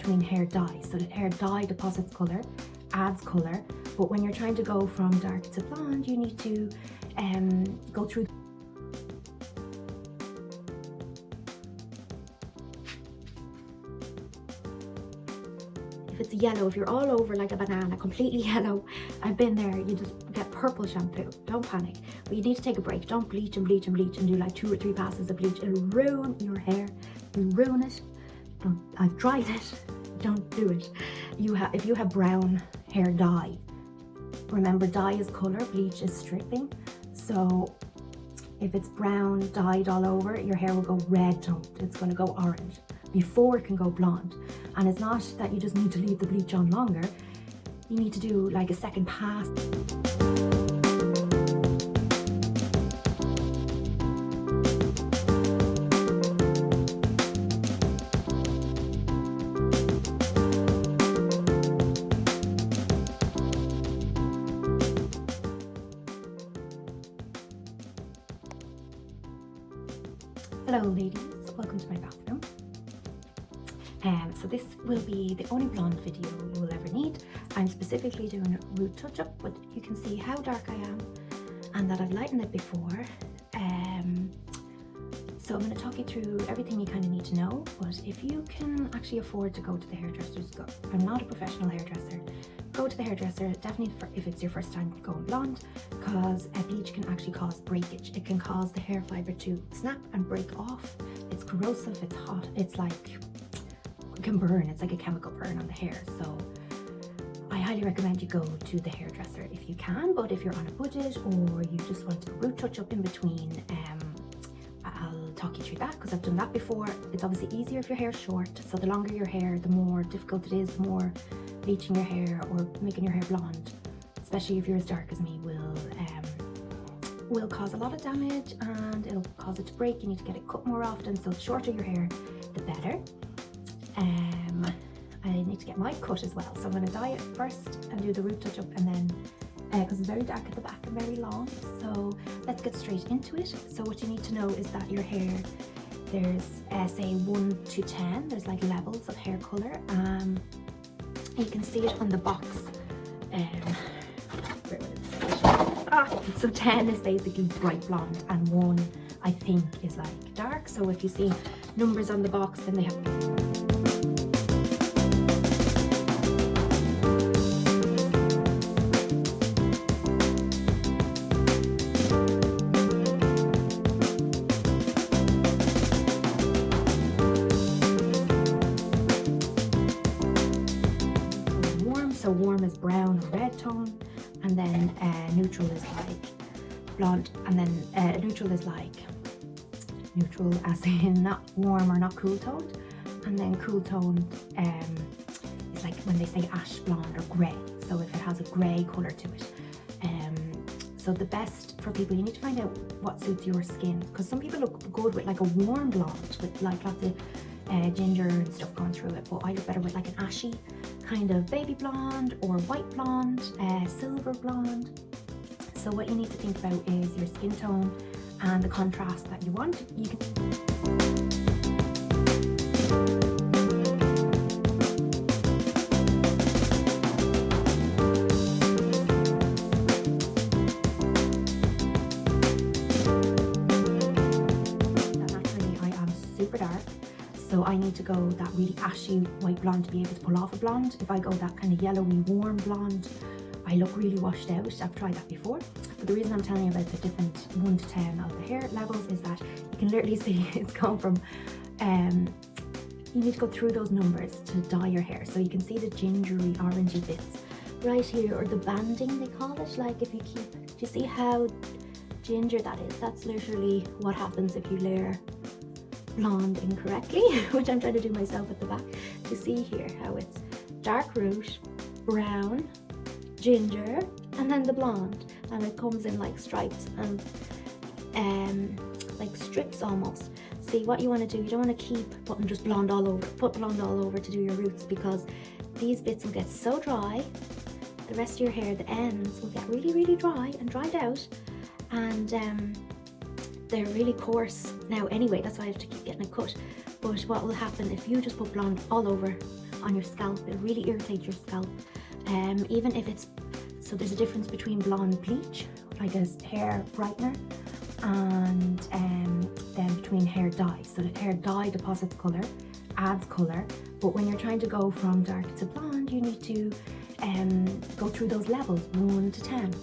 between hair dye. So the hair dye deposits color, adds color, but when you're trying to go from dark to blonde, you need to go through. If it's yellow, if you're all over like a banana, completely yellow, I've been there, you just get purple shampoo. Don't panic, but you need to take a break. Don't bleach and bleach and bleach and do like 2 or 3 passes of bleach. It'll ruin your hair. You'll ruin it. I've tried it. Don't do it. If you have brown hair dye, remember dye is color, bleach is stripping. So if it's brown dyed all over, your hair will go red toned. It's going to go orange before it can go blonde. And it's not that you just need to leave the bleach on longer. You need to do like a second pass. Hello ladies, welcome to my bathroom. So this will be the only blonde video you will ever need. I'm specifically doing a root touch-up, but you can see how dark I am and that I've lightened it before. So I'm going to talk you through everything you kind of need to know, but if you can actually afford to go to the hairdressers, go. I'm not a professional hairdresser. Go to the hairdresser, definitely if it's your first time going blonde, because bleach can actually cause breakage. It can cause the hair fibre to snap and break off. It's corrosive, it's hot, it's like, it can burn, it's like a chemical burn on the hair. So I highly recommend you go to the hairdresser if you can, but if you're on a budget or you just want a root touch up in between, I'll talk you through that because I've done that before. It's obviously easier if your hair's short, so the longer your hair, the more difficult it is, the more bleaching your hair or making your hair blonde, especially if you're as dark as me, will cause a lot of damage and it'll cause it to break. You need to get it cut more often, so the shorter your hair, the better. I need to get my cut as well, so I'm going to dye it first and do the root touch up, and then because it's very dark at the back and very long. So let's get straight into it. So what you need to know is that your hair, there's say 1 to 10, there's like levels of hair color. You can see it on the box. Where would it say? So 10 is basically bright blonde and 1 I think is like dark. So if you see numbers on the box, then they have so warm is brown or red tone, and then neutral is like blonde, and then neutral is like neutral as in not warm or not cool toned, and then cool toned is like when they say ash blonde or grey, so if it has a grey colour to it. So the best for people, you need to find out what suits your skin, because some people look good with like a warm blonde with like lots of ginger and stuff going through it, but I look better with like an ashy kind of baby blonde or white blonde, silver blonde. So what you need to think about is your skin tone and the contrast that you want. You can so I need to go that really ashy white blonde to be able to pull off a blonde. If I go that kind of yellowy warm blonde, I look really washed out. I've tried that before. But the reason I'm telling you about the different 1 to 10 of the hair levels is that you can literally see it's gone from, you need to go through those numbers to dye your hair. So you can see the gingery orangey bits right here, or the banding they call it. Like if you keep, do you see how ginger that is? That's literally what happens if you layer blonde incorrectly, which I'm trying to do myself at the back. To see here how it's dark root, brown, ginger, and then the blonde, and it comes in like stripes and like strips almost. See, what you want to do, you don't want to keep putting just blonde all over, put blonde all over to do your roots, because these bits will get so dry, the rest of your hair, the ends will get really, really dry and dried out, and they're really coarse now anyway. That's why I have to keep getting it cut. But what will happen if you just put blonde all over on your scalp. It'll really irritate your scalp. Even if it's, so there's a difference between blonde bleach, like a hair brightener, and then between hair dye. So the hair dye deposits color, adds color, but when you're trying to go from dark to blonde, you need to go through those levels 1 to 10.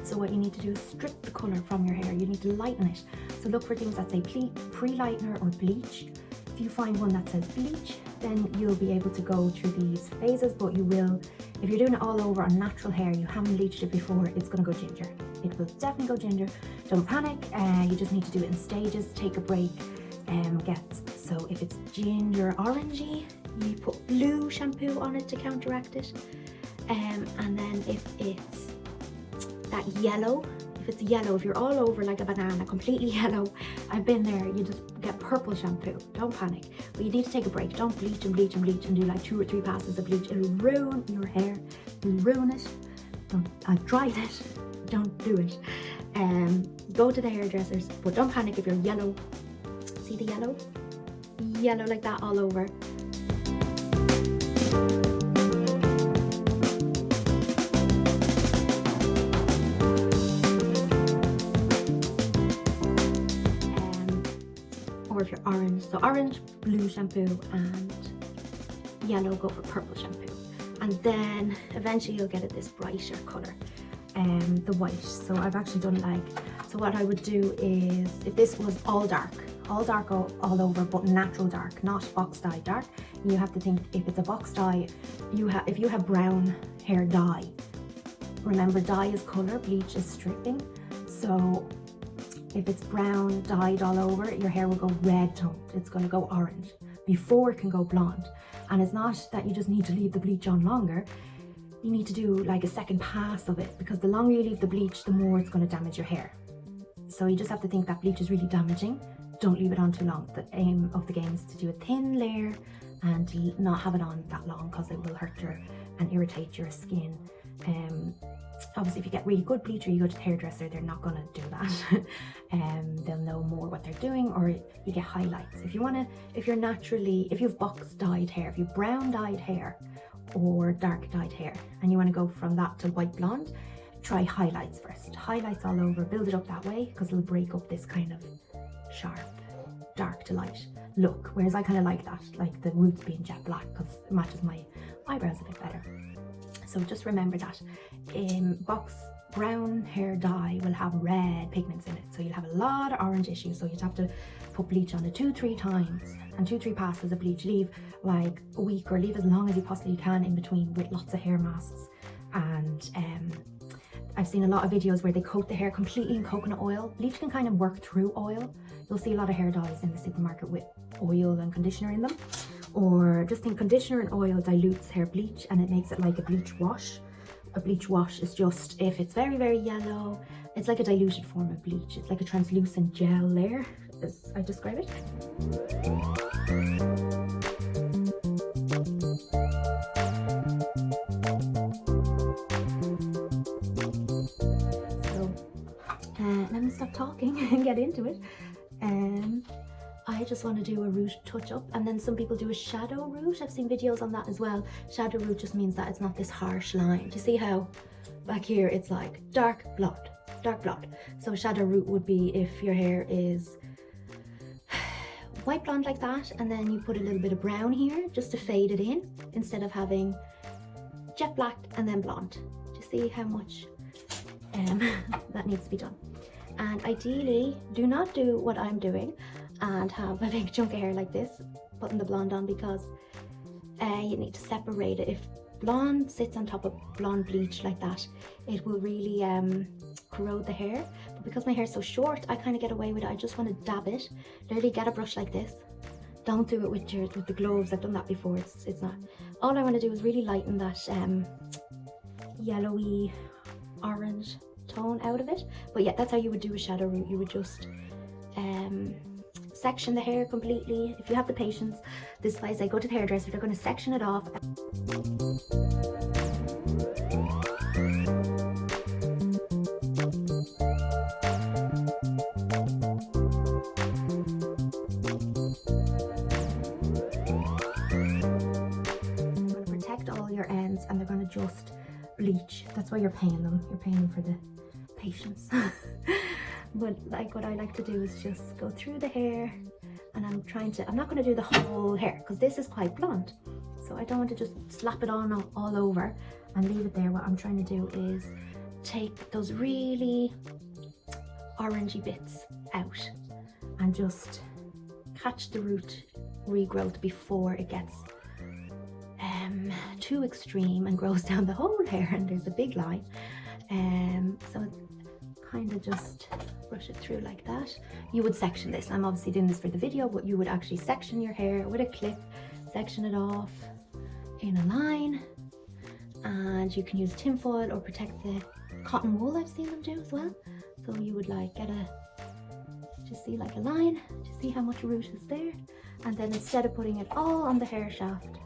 So what you need to do is strip the color from your hair. You need to lighten it. So look for things that say pre-lightener or bleach. If you find one that says bleach, then you'll be able to go through these phases, but you will, if you're doing it all over on natural hair, you haven't bleached it before, it's gonna go ginger. It will definitely go ginger. Don't panic, you just need to do it in stages, take a break, so if it's ginger orangey, you put blue shampoo on it to counteract it. And then if it's that yellow, if you're all over like a banana, completely yellow, I've been there, you just get purple shampoo. Don't panic, but you need to take a break. Don't bleach and bleach and bleach and do like 2 or 3 passes of bleach. It'll ruin your hair, you'll ruin it. I've tried it, don't do it. Go to the hairdressers, but don't panic if you're yellow. See the yellow? Yellow like that all over. Or if you're orange, so orange, blue shampoo, and yellow, go for purple shampoo. And then eventually you'll get it this brighter color, the white. So I've actually done like, so what I would do is, if this was all dark all over, but natural dark, not box dye dark, you have to think, if it's a box dye, if you have brown hair dye, remember dye is color, bleach is stripping. So if it's brown dyed all over, your hair will go red toned. It's going to go orange before it can go blonde. And it's not that you just need to leave the bleach on longer. You need to do like a second pass of it, because the longer you leave the bleach, the more it's going to damage your hair. So you just have to think that bleach is really damaging. Don't leave it on too long. The aim of the game is to do a thin layer and to not have it on that long, because it will hurt and irritate your skin. Obviously, if you get really good bleach or you go to the hairdresser, they're not going to do that. They'll know more what they're doing, or you get highlights. If you've box dyed hair, if you've brown dyed hair or dark dyed hair, and you want to go from that to white blonde, try highlights first. Highlights all over, build it up that way, because it'll break up this kind of sharp, dark to light look. Whereas I kind of like that, like the roots being jet black, because it matches my eyebrows a bit better. So just remember that box brown hair dye will have red pigments in it, so you'll have a lot of orange issues. So you'd have to put bleach on it 2-3 times, and 2-3 passes of bleach. Leave like a week, or leave as long as you possibly can in between, with lots of hair masks. And I've seen a lot of videos where they coat the hair completely in coconut oil. Bleach can kind of work through oil. You'll see a lot of hair dyes in the supermarket with oil and conditioner in them. Or just think, conditioner and oil dilutes hair bleach and it makes it like a bleach wash. A bleach wash is just, if it's very, very yellow, it's like a diluted form of bleach. It's like a translucent gel layer, as I describe it. Let me stop talking and get into it. I just want to do a root touch up, and then some people do a shadow root. I've seen videos on that as well. Shadow root just means that it's not this harsh line. Do you see how back here it's like dark blonde, dark blonde? So shadow root would be if your hair is white blonde like that, and then you put a little bit of brown here just to fade it in, instead of having jet black and then blonde. Do you see how much that needs to be done? And ideally, do not do what I'm doing and have a big chunk of hair like this, putting the blonde on, because you need to separate it. If blonde sits on top of blonde bleach like that, it will really corrode the hair. But because my hair is so short, I kind of get away with it. I just want to dab it. Literally get a brush like this. Don't do it with the gloves. I've done that before. It's not. All I want to do is really lighten that yellowy orange tone out of it. But yeah, that's how you would do a shadow root. You would just section the hair completely. If you have the patience, this is why I say go to the hairdresser. They're going to section it off. your ends, and they're going to just bleach. That's why you're paying them. You're paying them for the patience. But like what I like to do is just go through the hair, and I'm not going to do the whole hair because this is quite blonde. So I don't want to just slap it on all over and leave it there. What I'm trying to do is take those really orangey bits out and just catch the root regrowth before it gets too extreme and grows down the whole hair and there's a big line. So kind of just brush it through like that. You would section this. I'm obviously doing this for the video, but you would actually section your hair with a clip, section it off in a line, and you can use tinfoil or protect the cotton wool. I've seen them do as well. So you would like get just see like a line to see how much root is there, and then instead of putting it all on the hair shaft,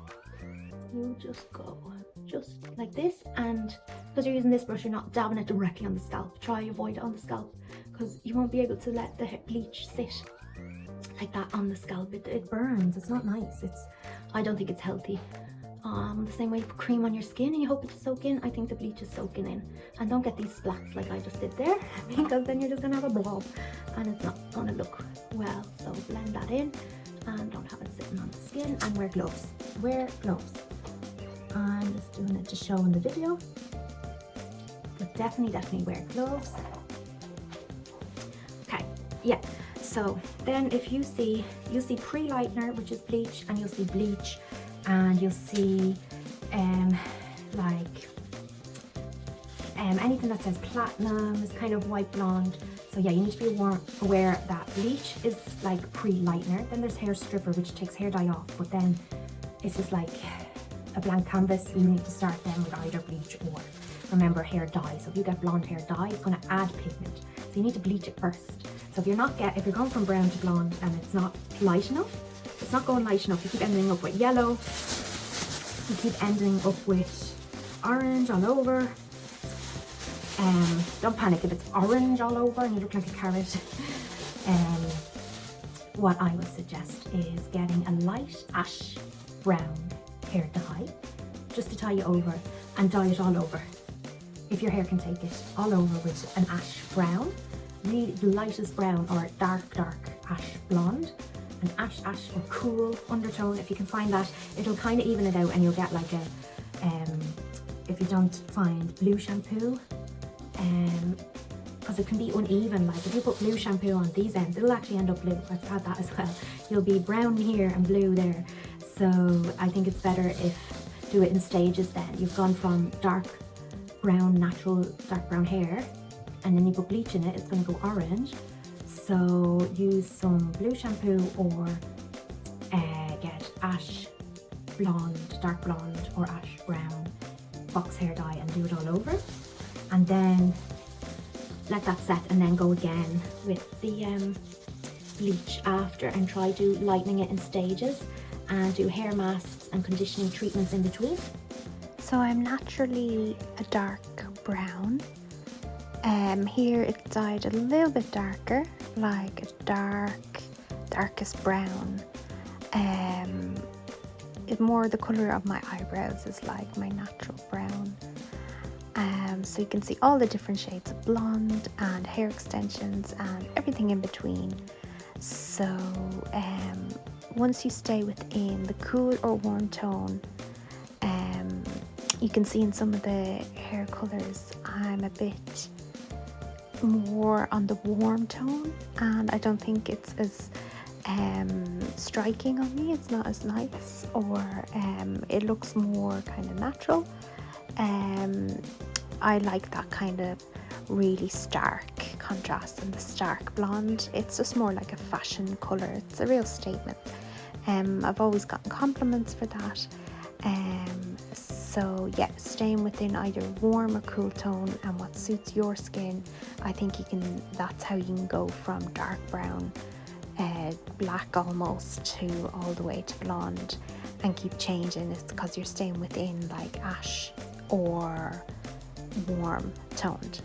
you just go just like this. And because you're using this brush, you're not dabbing it directly on the scalp. Try avoid it on the scalp because you won't be able to let the bleach sit like that on the scalp. It burns. It's not nice. I don't think it's healthy. The same way you put cream on your skin and you hope it to soak in, I think the bleach is soaking in. And don't get these splats like I just did there, because then you're just gonna have a blob and it's not gonna look well. So blend that in and don't have it sitting on the skin, and wear gloves. Wear gloves. I'm just doing it to show in the video, but definitely wear gloves. Okay, yeah. So then if you'll see pre-lightener, which is bleach, and you'll see bleach, and you'll see anything that says platinum is kind of white blonde. So yeah, you need to be aware that bleach is like pre-lightener. Then there's hair stripper, which takes hair dye off, but then it's just like a blank canvas. You need to start them with either bleach or, remember, hair dye. So if you get blonde hair dye, it's going to add pigment. So you need to bleach it first. So if you're going from brown to blonde and it's not light enough, it's not going light enough, you keep ending up with yellow, you keep ending up with orange all over. Don't panic if it's orange all over and you look like a carrot. What I would suggest is getting a light ash brown hair dye, just to tie you over, and dye it all over. If your hair can take it, all over with an ash brown, really the lightest brown, or dark ash blonde. An ash or cool undertone. If you can find that, it'll kind of even it out, and you'll get like a if you don't find blue shampoo, because it can be uneven. Like if you put blue shampoo on these ends, it'll actually end up blue. I've had that as well. You'll be brown here and blue there. So I think it's better if do it in stages. Then you've gone from dark brown, natural dark brown hair, and then you put bleach in it, it's going to go orange. So use some blue shampoo, or get ash blonde, dark blonde, or ash brown box hair dye and do it all over, and then let that set, and then go again with the bleach after, and try do lightening it in stages, and do hair masks and conditioning treatments in between. So I'm naturally a dark brown. Here it's dyed a little bit darker, like a darkest brown. More the colour of my eyebrows is like my natural brown. So you can see all the different shades of blonde and hair extensions and everything in between. So once you stay within the cool or warm tone, you can see in some of the hair colours I'm a bit more on the warm tone, and I don't think it's as striking on me. It's not as nice, or it looks more kind of natural. I like that kind of really stark contrast and the stark blonde. It's just more like a fashion colour. It's a real statement. I've always gotten compliments for that. So yeah, staying within either warm or cool tone and what suits your skin. I think that's how you can go from dark brown, black almost, to all the way to blonde, and keep changing. It's because you're staying within like ash or warm toned.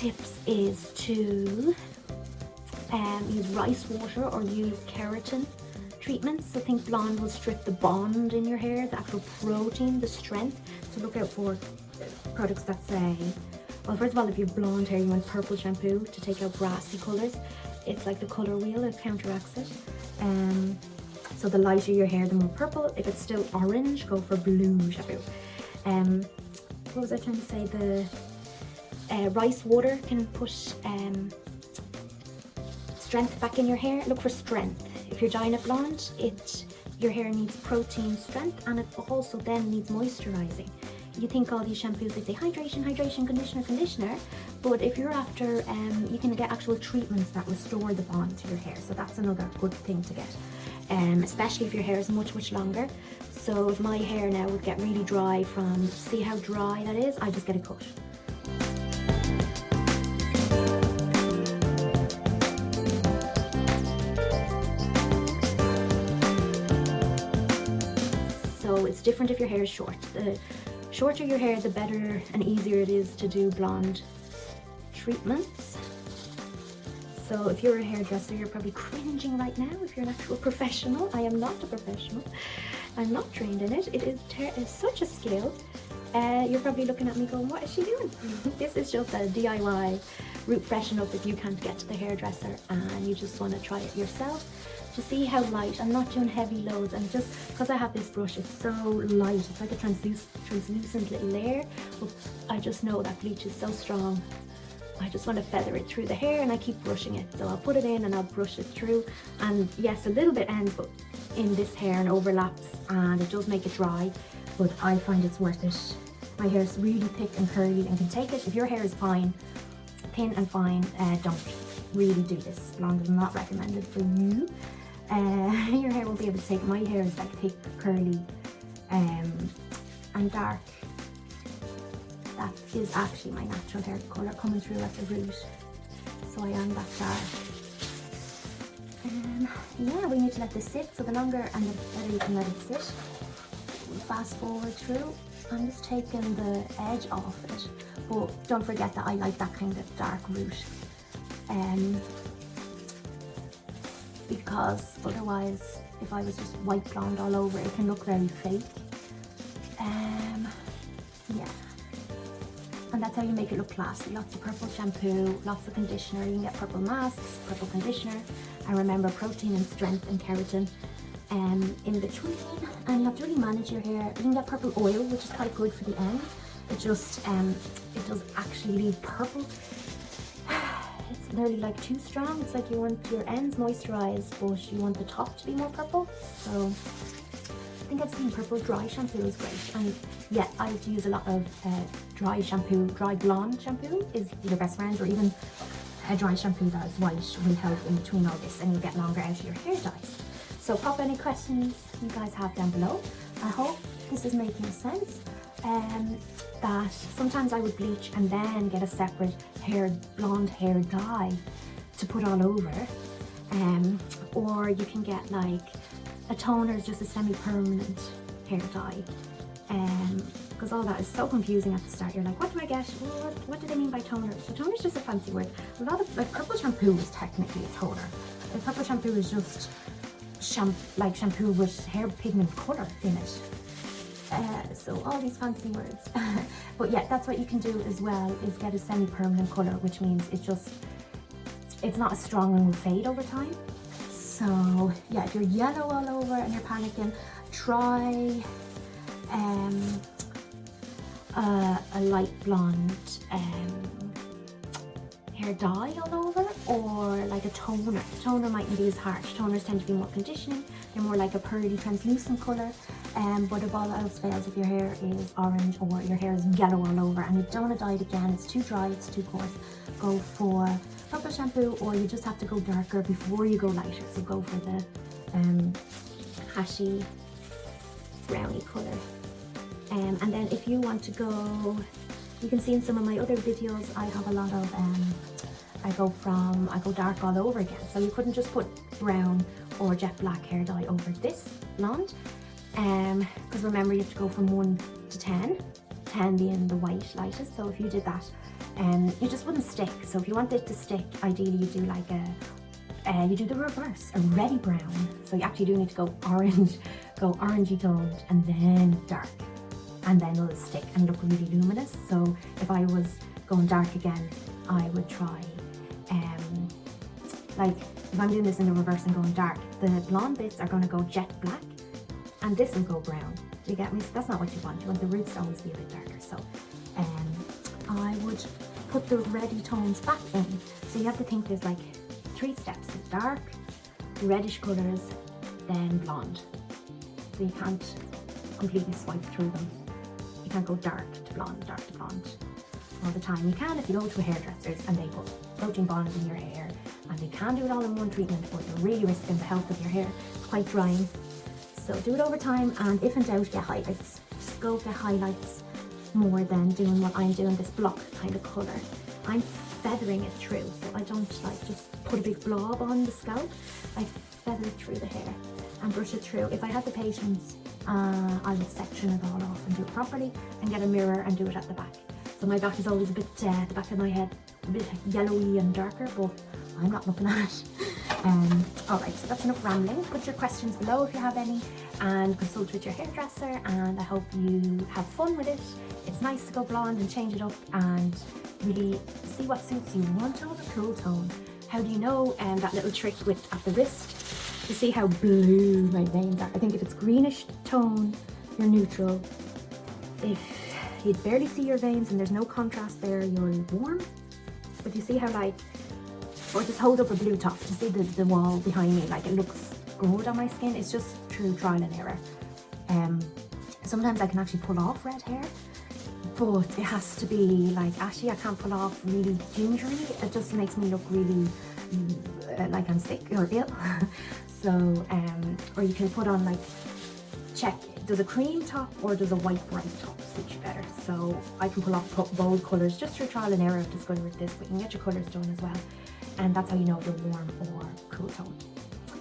tips is to use rice water or use keratin treatments. So I think Blonde will strip the bond in your hair, the actual protein, the strength. So look out for products that say, well, first of all, if you have blonde hair, you want purple shampoo to take out brassy colours. It's like the colour wheel, it counteracts it. So the lighter your hair, the more purple. If it's still orange, go for blue shampoo. What was I trying to say? The rice water can put strength back in your hair. Look for strength. If you're dyeing it blonde, your hair needs protein strength, and it also then needs moisturizing. You think all these shampoos, they say hydration, hydration, conditioner, conditioner, but if you're after, you can get actual treatments that restore the bond to your hair. So that's another good thing to get, especially if your hair is much, much longer. So if my hair now would get really dry from, see how dry that is, I just get a cut. So it's different if your hair is short. The shorter your hair, the better and easier it is to do blonde treatments. So if you're a hairdresser, you're probably cringing right now if you're an actual professional. I am not a professional. I'm not trained in it. It is such a skill. You're probably looking at me going, what is she doing? This is just a DIY root freshen up if you can't get to the hairdresser and you just want to try it yourself to see how light. I'm not doing heavy loads, and just because I have this brush, it's so light. It's like a translucent little layer, but I just know that bleach is so strong. I just want to feather it through the hair, and I keep brushing it. So I'll put it in and I'll brush it through, and yes, a little bit ends but in this hair and overlaps, and it does make it dry, but I find it's worth it. My hair is really thick and curly and can take it. If your hair is fine, thin and fine, don't really do this. Blonde is not recommended for you. Your hair won't be able to take it. My hair is like thick, curly, and dark. That is actually my natural hair colour coming through at the root. So I am that dark. Yeah, we need to let this sit. So the longer and the better you can let it sit. We'll fast forward through. I'm just taking the edge off it, but don't forget that I like that kind of dark root. Because otherwise, if I was just white blonde all over, it can look very fake. Yeah. And that's how you make it look classy. Lots of purple shampoo, lots of conditioner. You can get purple masks, purple conditioner. And remember, protein and strength and keratin in between. And you have to really manage your hair. You can get purple oil, which is quite good for the ends. It just, it does actually leave purple. It's nearly like too strong. It's like you want your ends moisturized, but you want the top to be more purple. So I think I've seen purple dry shampoo is great. And yeah, I used to use a lot of dry shampoo. Dry blonde shampoo is your best friend, or even a dry shampoo that is white will help in between all this, and you'll get longer out of your hair dyes. So pop any questions you guys have down below. I hope this is making sense. That sometimes I would bleach and then get a separate blonde hair dye to put all over, or you can get like a toner, just a semi-permanent hair dye, because all that is so confusing at the start. You're like, what do I get? What do they mean by toner? So toner is just a fancy word. A lot of, like, purple shampoo is technically a toner. Like, purple shampoo is just shampoo with hair pigment colour in it. So all these fancy words. But yeah, that's what you can do as well, is get a semi-permanent colour, which means it's not as strong and will fade over time. So yeah, if you're yellow all over and you're panicking, try a light blonde hair dye all over, or like a toner. Toner mightn't be as harsh. Toners tend to be more conditioning. They're more like a pearly translucent colour. But if all else fails, if your hair is orange or your hair is yellow all over and you don't want to dye it again, it's too dry, it's too coarse, go for purple shampoo, or you just have to go darker before you go lighter. So go for the hashy browny colour. And then if you want to go, you can see in some of my other videos, I have a lot of, I go dark all over again. So you couldn't just put brown or jet black hair dye over this blonde. Because remember, you have to go from 1 to 10, 10 being the white lightest. So if you did that, it just wouldn't stick. So if you want it to stick, ideally you do like you do the reverse, a reddy brown. So you actually do need to go orange, go orangey toned and then dark, and then it'll stick and look really luminous. So if I was going dark again, I would try like if I'm doing this in the reverse and going dark, the blonde bits are going to go jet black and this will go brown. Do you get me? So that's not what you want. You want the roots to always be a bit darker. So I would put the reddy tones back in. So you have to think there's like 3 steps: dark, reddish colours, then blonde. So you can't completely swipe through them. You can't go dark to blonde all the time. You can if you go to a hairdresser's and they put protein bond in your hair, and they can do it all in one treatment, but you're really risking the health of your hair. It's quite drying. So do it over time, and if in doubt, get highlights. Just go get highlights more than doing what I'm doing, this block kind of colour. I'm feathering it through, so I don't like just put a big blob on the scalp. I feather it through the hair and brush it through. If I had the patience, I would section it all off and do it properly and get a mirror and do it at the back. So my back is always a bit, the back of my head, a bit yellowy and darker, but I'm not looking at it. Alright, so that's enough rambling. Put your questions below if you have any, and consult with your hairdresser, and I hope you have fun with it. It's nice to go blonde and change it up and really see what suits you. One tone or cool tone. How do you know? That little trick with at the wrist to see how blue my veins are. I think if it's greenish tone, you're neutral. If you barely see your veins and there's no contrast there, you're warm. But you see how like, or just hold up a blue top to see the wall behind me, like it looks good on my skin. It's just through trial and error. Sometimes I can actually pull off red hair, but it has to be like ashy. I can't pull off really gingery. It just makes me look really like I'm sick or ill. So, or you can put on like, check, does a cream top or does a white bright top suit you better? So I can pull off bold colours just through trial and error of discoloring this, but you can get your colours done as well. And that's how you know if you're warm or cool tone.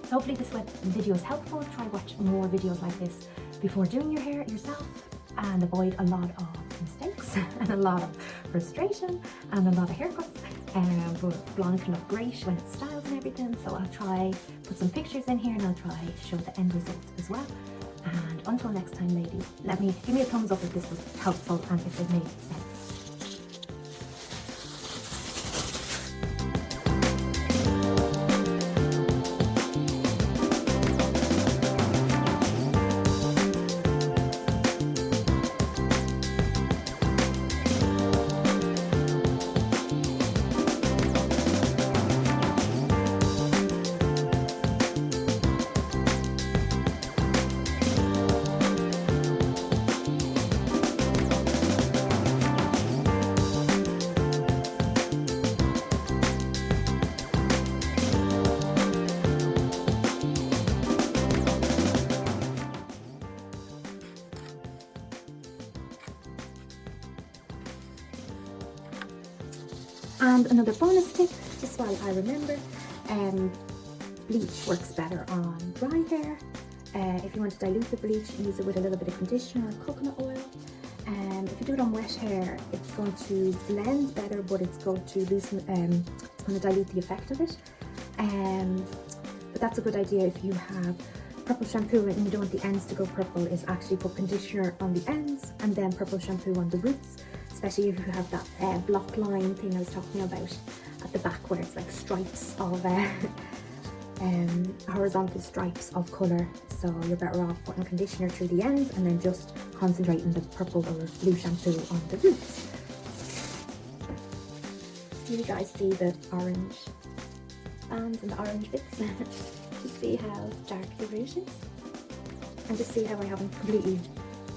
So hopefully this video is helpful. Try watch more videos like this before doing your hair yourself, and avoid a lot of mistakes and a lot of frustration and a lot of haircuts. But blonde can look great when it's styled and everything. So I'll try put some pictures in here and I'll try show the end result as well. And until next time, ladies, give me a thumbs up if this was helpful and if it made sense. And another bonus tip, just while I remember, bleach works better on dry hair. If you want to dilute the bleach, use it with a little bit of conditioner or coconut oil. If you do it on wet hair, it's going to blend better, but it's going to loosen, it's going to dilute the effect of it. But that's a good idea if you have purple shampoo and you don't want the ends to go purple, is actually put conditioner on the ends and then purple shampoo on the roots. Especially if you have that block line thing I was talking about at the back, where it's like stripes of horizontal stripes of colour. So you're better off putting conditioner through the ends and then just concentrating the purple or blue shampoo on the roots. Do you guys see the orange bands and the orange bits? To see how dark the root is, and to see how I haven't completely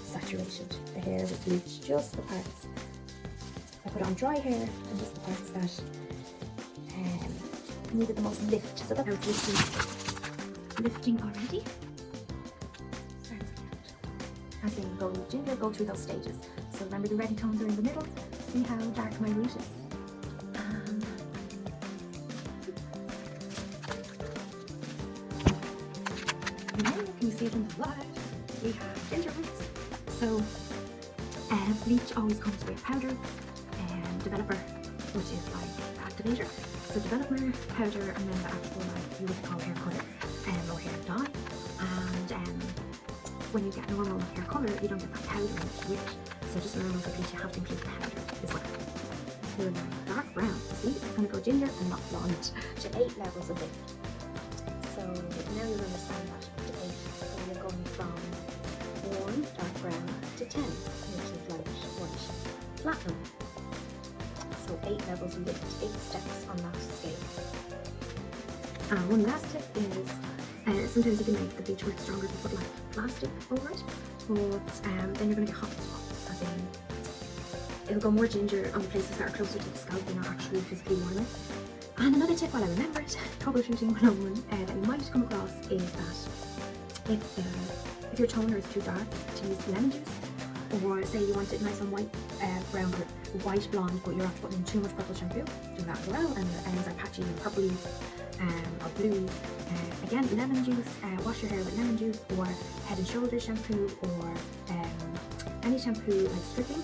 saturated the hair with bleach, just the parts I put on dry hair and just the parts that needed the most lift. So that's how lifting already. Starts like as in go ginger, go through those stages. So remember the reddy tones are in the middle. See how dark my root is. Can you see it in the light? We have ginger roots. So bleach always comes with powder. Developer which is like activator. So developer, powder, and then the actual like you would call hair color or hair dye. And when you get normal hair color, you don't get that powder in it, which so just remember for bleach you have to include powder as well. So we're like dark brown. See, it's gonna go ginger and not blonde to 8 levels of lift. So now you'll understand that to 8. So you're going from warm, dark brown to 10, which is light white platinum. So 8 levels of lift, 8 steps on that scale. One last tip is sometimes you can make the bleach work stronger if you put like plastic over it, but then you're going to get hot spots, as in it'll go more ginger on the places that are closer to the scalp and not actually physically warm it. And another tip while I remember it, troubleshooting 101, that you might come across is that if your toner is too dark, to use lemon juice, or say you want it nice and white, brown or white blonde, but you're after putting in too much purple shampoo, do that as well, and your ends are patchy and purpley or bluey. Again, lemon juice, wash your hair with lemon juice or Head and Shoulders shampoo, or any shampoo like stripping.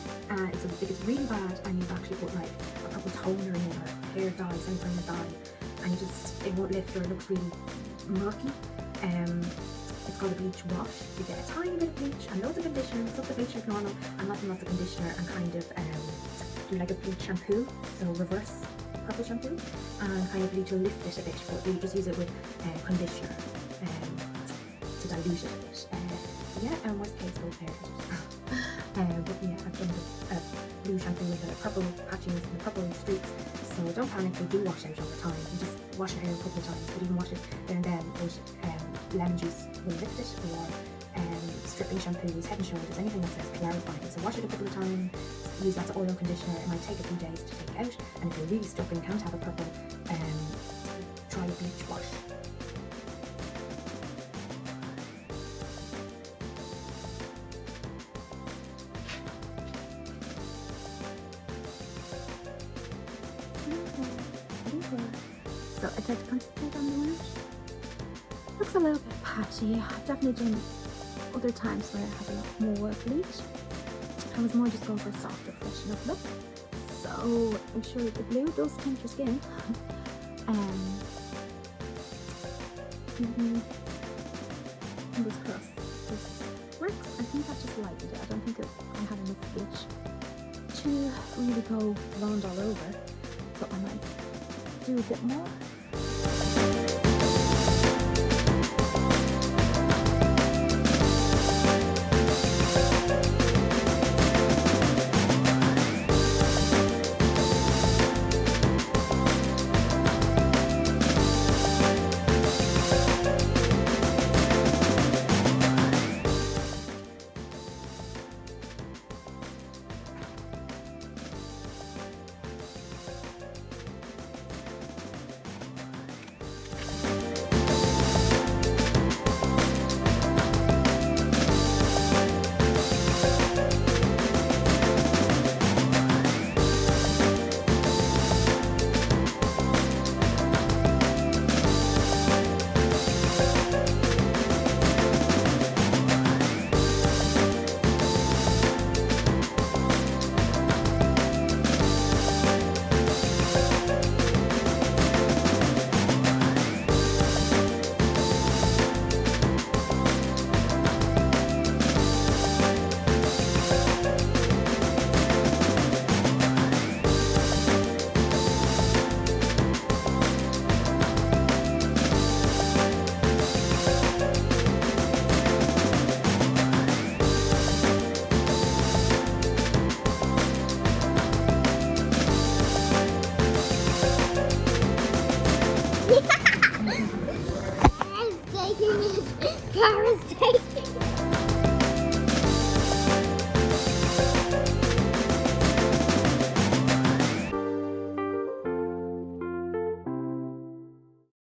If it's really bad and you've actually put like a purple toner in or hair dye, some kind of dye, and it won't lift or it looks really murky, it's called a bleach wash. So you get a tiny bit of bleach and loads of conditioner, mix up the bleach like normal, and lots of conditioner, and kind of do like a bleach shampoo, so reverse purple shampoo, and kind of bleach will lift it a bit, but you just use it with conditioner to dilute it a bit. And worst case gold hair. But yeah, I've done the blue shampoo with the purple patchiness and the purple streaks, so don't panic, they do wash out over time. You just wash your hair a couple of times, but even wash it there and then with lemon juice will lift it, or stripping shampoos, Head and Shoulders, anything that says clarifying. So wash it a couple of times, use lots of oil conditioner. It might take a few days to take it out, and if you're really stuck and can't have a purple, try a bleach wash. So I tried to concentrate on the wound. Looks a little bit patchy. I've definitely done other times where I had a lot more bleach. I was more just going for a softer, fresh enough look. So make sure the blue does tint your skin. Fingers crossed this works. I think that just lightened it. I don't think I had enough bleach to really go blonde all over. So I might do a bit more.